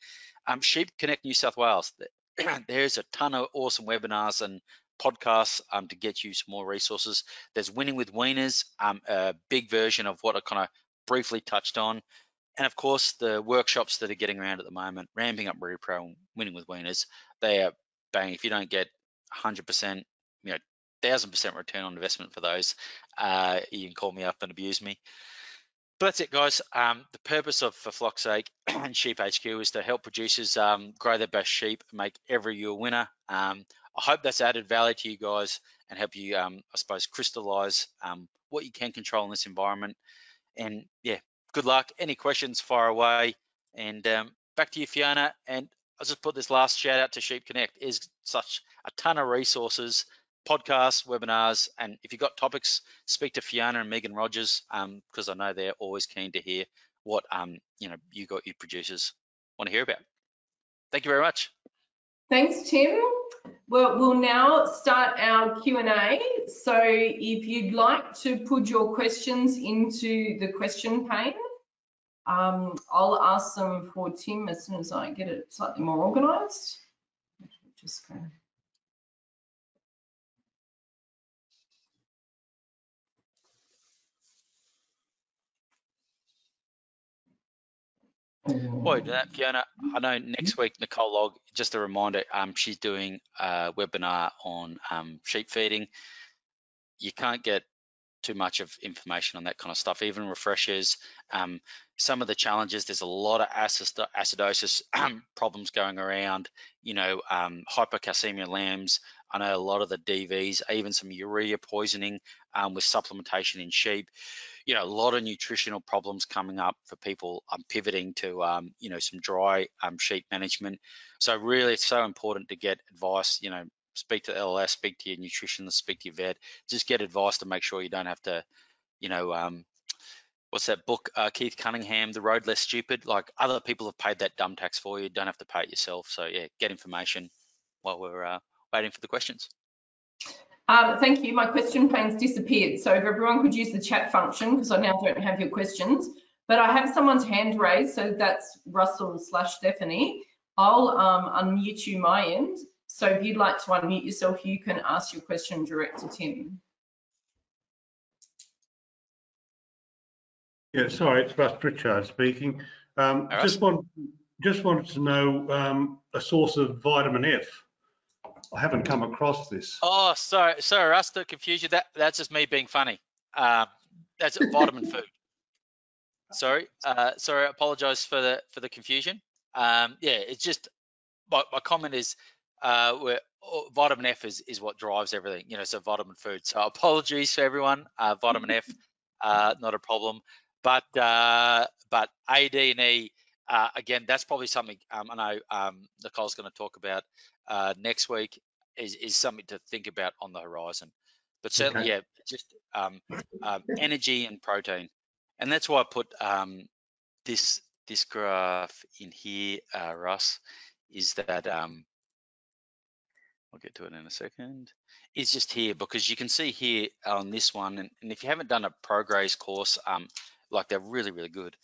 Sheep Connect New South Wales. There's a ton of awesome webinars and podcasts to get you some more resources. There's Winning with Weaners, a big version of what I kind of briefly touched on. And of course, the workshops that are getting around at the moment, Ramping Up Repro and Winning with Weaners, they are bang. If you don't get 100%, 1,000% return on investment for those, you can call me up and abuse me. But that's it, guys. The purpose for Flock's sake and Sheep HQ is to help producers grow their best sheep, make every ewe a winner. I hope that's added value to you guys and help you, I suppose, crystallize what you can control in this environment. And yeah, good luck. Any questions, fire away. And back to you, Fiona. And I'll just put this last shout out to Sheep Connect. Is such a ton of resources, podcasts, webinars, and if you've got topics, speak to Fiona and Megan Rogers, because I know they're always keen to hear what you producers want to hear about. Thank you very much. Thanks, Tim. Well, we'll now start our Q&A. So if you'd like to put your questions into the question pane, I'll ask them for Tim as soon as I get it slightly more organised. Just go. Boy, that, Fiona, I know next week, Nicole Log, just a reminder, she's doing a webinar on sheep feeding. You can't get too much of information on that kind of stuff, even refreshers. Some of the challenges, there's a lot of acidosis problems going around, hypocalcemia lambs. I know a lot of the DVs, even some urea poisoning with supplementation in sheep. A lot of nutritional problems coming up for people pivoting to, some dry sheep management. So really, it's so important to get advice, speak to the LLS, speak to your nutritionist, speak to your vet, just get advice to make sure you don't have to, what's that book, Keith Cunningham, The Road Less Stupid? Like, other people have paid that dumb tax for you, don't have to pay it yourself. So yeah, get information while we're waiting for the questions. Thank you. My question pane's disappeared. So if everyone could use the chat function, because I now don't have your questions, but I have someone's hand raised, so that's Russell/Stephanie. I'll unmute you my end. So if you'd like to unmute yourself, you can ask your question direct to Tim. Yeah, sorry, it's Russ Pritchard speaking. Just wanted to know a source of vitamin F. I haven't come across this. Oh, sorry, Russ, to confuse you. That's just me being funny. That's a vitamin food. Sorry, I apologise for the confusion. Yeah, it's just my comment is where vitamin F is what drives everything. So vitamin food. So apologies for everyone. Vitamin F, not a problem. But A, D, and E, again, that's probably something I know Nicole's going to talk about next week, is something to think about on the horizon. But certainly, okay. Yeah, just energy and protein. And that's why I put this graph in here, Russ, is that, I'll get to it in a second, is just here, because you can see here on this one, and if you haven't done a ProGraze course, like, they're really, really good.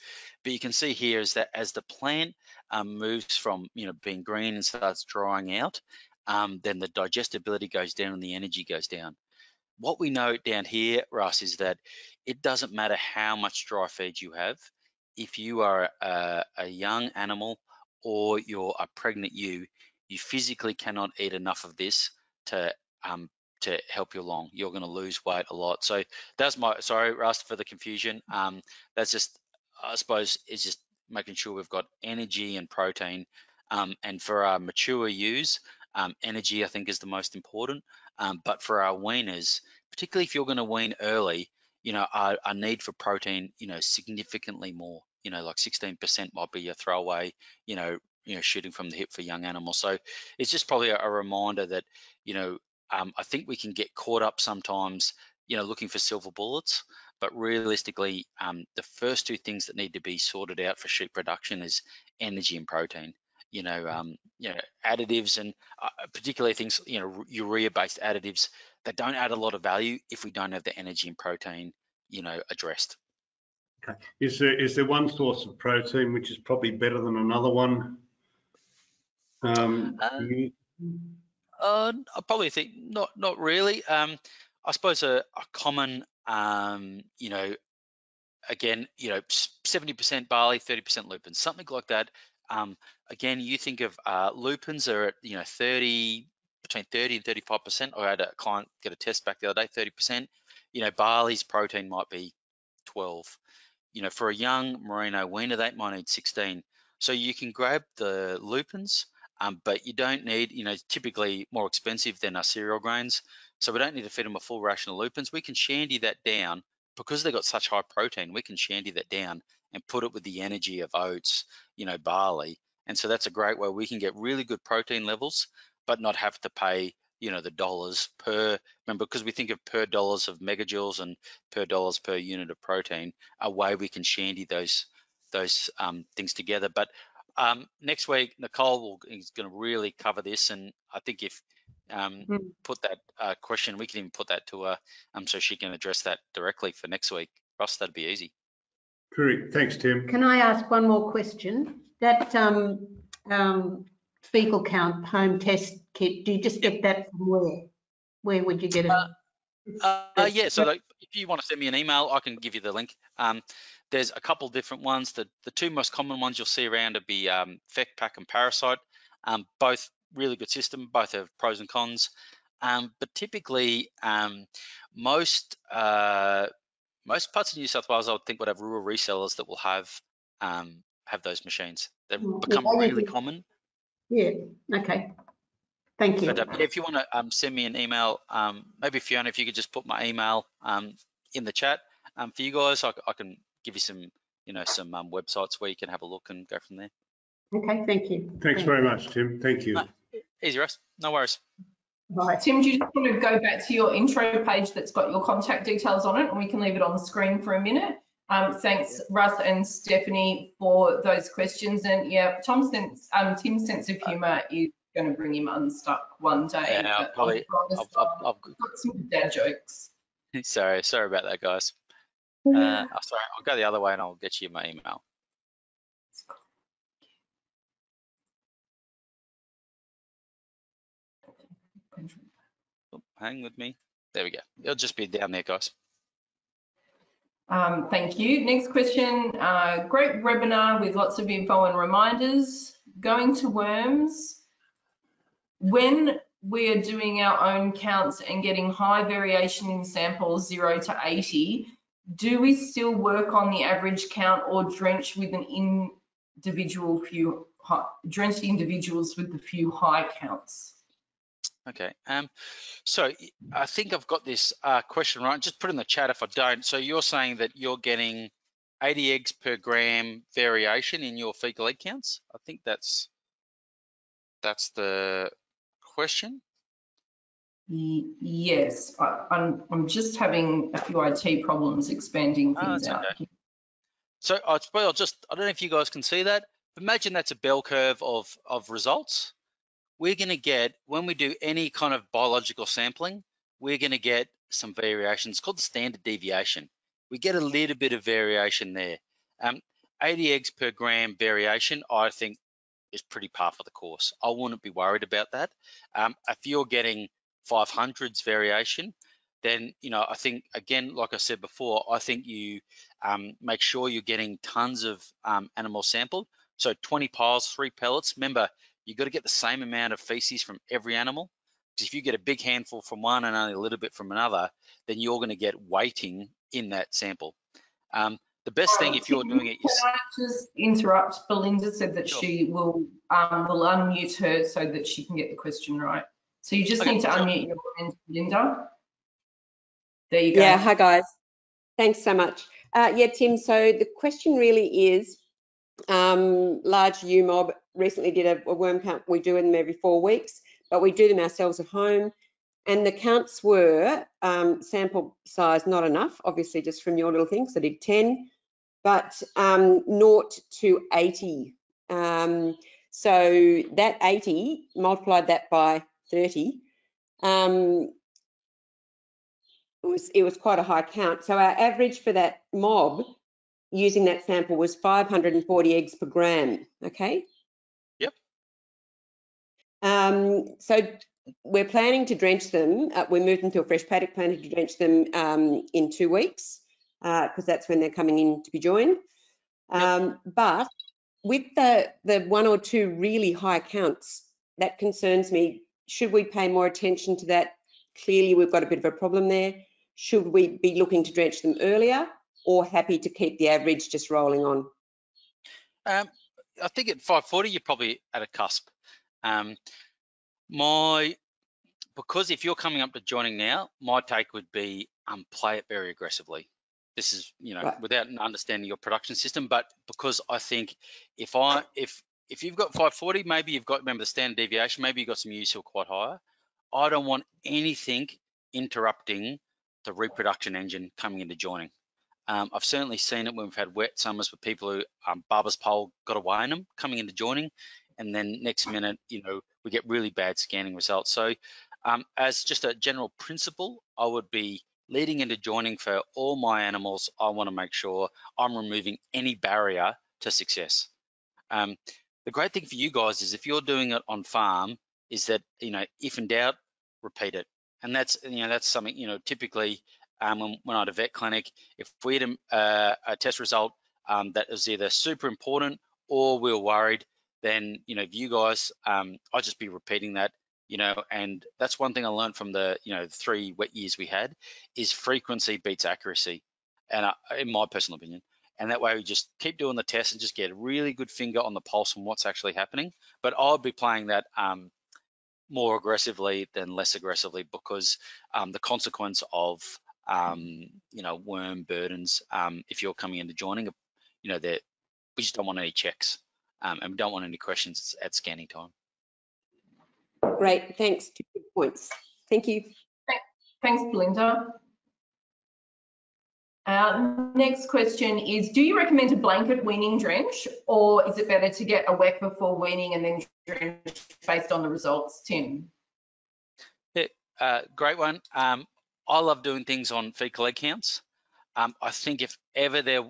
But you can see here is that as the plant moves from, being green and starts drying out, then the digestibility goes down and the energy goes down. What we know down here, Russ, is that it doesn't matter how much dry feed you have. If you are a young animal or you're a pregnant ewe, you physically cannot eat enough of this to help you along. You're going to lose weight a lot. So that's sorry, Russ, for the confusion. That's just, I suppose, it's just making sure we've got energy and protein. And for our mature ewes, energy, I think, is the most important. But for our weaners, particularly if you're going to wean early, our need for protein, significantly more. Like 16% might be a throwaway, shooting from the hip for young animals. So it's just probably a reminder that, I think we can get caught up sometimes, looking for silver bullets. But realistically, the first two things that need to be sorted out for sheep production is energy and protein. Additives and particularly things, urea-based additives that don't add a lot of value if we don't have the energy and protein, addressed. Okay. Is there one source of protein which is probably better than another one? I probably think not really. I suppose a common, again, 70% barley, 30% lupins, something like that. Again, you think of lupins are at between 30 and 35%. I had a client get a test back the other day, 30%. Barley's protein might be 12. For a young merino weaner, that might need 16. So you can grab the lupins, but you don't need, typically more expensive than our cereal grains. So we don't need to feed them a full ration of lupins. We can shandy that down because they've got such high protein. We can shandy that down and put it with the energy of oats, barley. And so that's a great way we can get really good protein levels, but not have to pay, the dollars per, remember, because we think of per dollars of megajoules and per dollars per unit of protein, a way we can shandy those things together. But next week, Nicole is going to really cover this, and I think if put that question, we can even put that to her so she can address that directly for next week. Ross, that'd be easy. Great, thanks, Tim. Can I ask one more question? That fecal count home test kit, do you just get that from where? Where would you get it? Yeah, so if you want to send me an email, I can give you the link. There's a couple different ones. The two most common ones you'll see around would be FECPAC and Parasite. Both really good system, both have pros and cons. But typically, most parts of New South Wales, I would think, would have rural resellers that will have those machines. They've become really common. Yeah, okay. Thank you. But if you want to send me an email, maybe Fiona, if you could just put my email in the chat for you guys, I can give you some, some websites where you can have a look and go from there. Okay, thank you. Thanks very much, Tim. Thank you. Easy, Russ. No worries. Right. Tim, do you just want to go back to your intro page that's got your contact details on it, and we can leave it on the screen for a minute? Thanks, Russ and Stephanie, for those questions. And yeah, Tim's sense of humour is going to bring him unstuck one day. Yeah, I've got some dad jokes. Sorry about that, guys. Sorry, I'll go the other way and I'll get you my email. Oh, hang with me. There we go. It'll just be down there, guys. Thank you. Next question. Great webinar with lots of info and reminders. Going to worms. When we are doing our own counts and getting high variation in samples 0 to 80, do we still work on the average count or drench with an drenched individuals with the few high counts? Okay, so I think I've got this question right. Just put in the chat if I don't. So you're saying that you're getting 80 eggs per gram variation in your fecal egg counts? I think that's the question. Yes, I'm just having a few IT problems expanding things out. Okay. So I don't know if you guys can see that. Imagine that's a bell curve of results. We're going to get, when we do any kind of biological sampling, we're going to get some variation. It's called the standard deviation. We get a little bit of variation there. 80 eggs per gram variation, I think, is pretty par for the course. I wouldn't be worried about that. If you're getting 500s variation, then, I think, again, like I said before, I think you make sure you're getting tons of animal sampled. So 20 piles, 3 pellets. Remember, you've got to get the same amount of feces from every animal. Because if you get a big handful from one and only a little bit from another, then you're going to get weighting in that sample. The best thing if you're doing it is... Can I just interrupt? Belinda said that she will unmute her so that she can get the question right. So you just need to unmute your hand, Belinda. There you go. Yeah, hi guys. Thanks so much. Yeah, Tim, so the question really is, large UMOB recently did a worm count. We do them every 4 weeks, but we do them ourselves at home. And the counts were sample size not enough, obviously just from your little things. I did 10, but 0 to 80. So that 80, multiplied that by 30, it was quite a high count. So our average for that mob using that sample was 540 eggs per gram, okay? Yep. So we're planning to drench them. We moved them to a fresh paddock, planning to drench them in 2 weeks because that's when they're coming in to be joined. But with the 1 or 2 really high counts, that concerns me. Should we pay more attention to that? Clearly, we've got a bit of a problem there. Should we be looking to drench them earlier, or happy to keep the average just rolling on? I think at 540, you're probably at a cusp. Because if you're coming up to joining now, my take would be play it very aggressively. This is, right, without understanding your production system, but because I think if you've got 540, maybe you've got, remember the standard deviation, maybe you've got some ewes who are quite higher. I don't want anything interrupting the reproduction engine coming into joining. I've certainly seen it when we've had wet summers with people who barber's pole got away in them coming into joining, and then next minute, we get really bad scanning results. So as just a general principle, I would be leading into joining for all my animals. I want to make sure I'm removing any barrier to success. The great thing for you guys is if you're doing it on farm, is that, if in doubt, repeat it. And that's, that's something, typically when I had a vet clinic, if we had a test result that was either super important or we were worried, then, you guys, I'd just be repeating that, and that's one thing I learned from the, 3 wet years we had, is frequency beats accuracy, and in my personal opinion. And that way we just keep doing the test and just get a really good finger on the pulse on what's actually happening. But I'll be playing that more aggressively than less aggressively, because the consequence of worm burdens, if you're coming into joining, we just don't want any checks, and we don't want any questions at scanning time. Great, thanks. 2 good points. Thank you. Thanks, Belinda. Next question is, do you recommend a blanket weaning drench, or is it better to get a wet before weaning and then drench based on the results, Tim? Yeah, great one. I love doing things on fecal egg counts. I think if ever there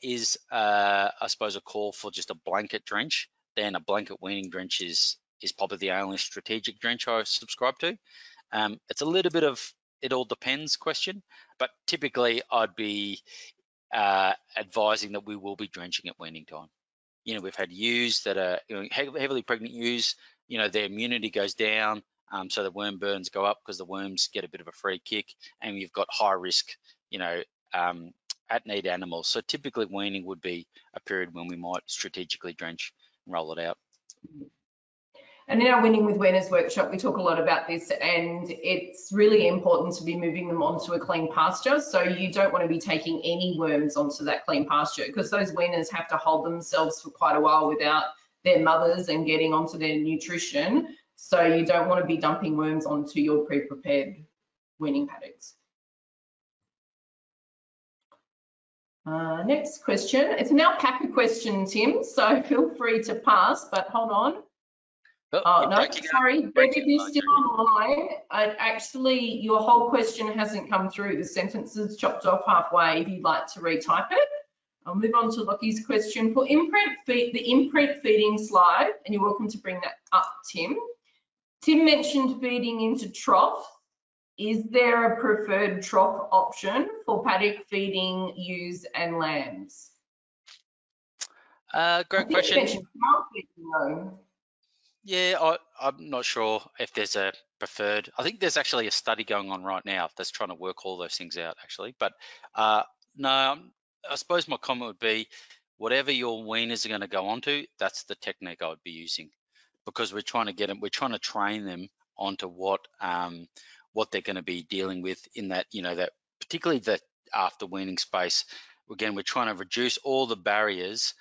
is, I suppose, a call for just a blanket drench, then a blanket weaning drench is probably the only strategic drench I subscribe to. It's a little bit of it all depends question, but typically I'd be advising that we will be drenching at weaning time. We've had ewes that are heavily pregnant ewes, their immunity goes down, so the worm burns go up because the worms get a bit of a free kick, and you've got high risk, at need animals. So typically weaning would be a period when we might strategically drench and roll it out. And in our Winning with Weaners workshop, we talk a lot about this, and it's really important to be moving them onto a clean pasture. So you don't want to be taking any worms onto that clean pasture, because those weaners have to hold themselves for quite a while without their mothers and getting onto their nutrition. So you don't want to be dumping worms onto your pre-prepared weaning paddocks. Next question. It's an alpaca question, Tim, so feel free to pass, but hold on. Oh, no, sorry, Debbie, you're still online. Actually, your whole question hasn't come through. The sentence is chopped off halfway if you'd like to retype it. I'll move on to Lockie's question. For the imprint feeding slide, and you're welcome to bring that up, Tim. Tim mentioned feeding into trough. Is there a preferred trough option for paddock feeding ewes and lambs? Great question. You mentioned cow feeding, though. Yeah, I'm not sure if there's a preferred. I think there's actually a study going on right now that's trying to work all those things out, actually. But no, I suppose my comment would be, whatever your weaners are going to go onto, that's the technique I would be using, because we're trying to get them, we're trying to train them onto what they're going to be dealing with in that, that particularly the after weaning space. Again, we're trying to reduce all the barriers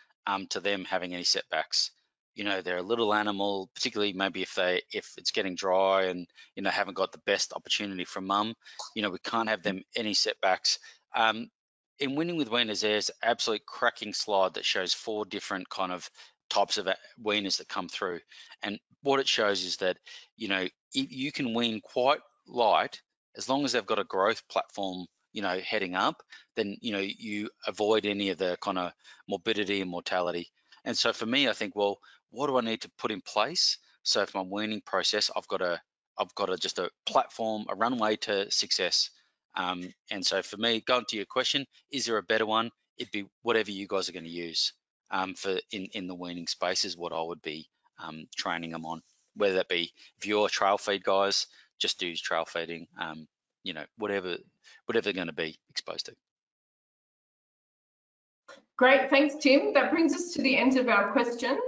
to them having any setbacks. you know, they're a little animal, particularly maybe if it's getting dry and, you know, haven't got the best opportunity from mum, you know, we can't have them any setbacks. In Winning with Weaners, there's absolute cracking slide that shows 4 different kind of types of weaners that come through. And what it shows is that, you know, you can wean quite light as long as they've got a growth platform, you know, heading up, then, you know, you avoid any of the kind of morbidity and mortality. And so for me, I think, well, what do I need to put in place? So for my weaning process, I've got just a platform, a runway to success. And so for me, going to your question, is there a better one? It'd be whatever you guys are going to use for in the weaning space is what I would be training them on. Whether that be, if you're trail feed guys, just do trail feeding. You know, whatever they're going to be exposed to. Great, thanks, Tim. That brings us to the end of our questions.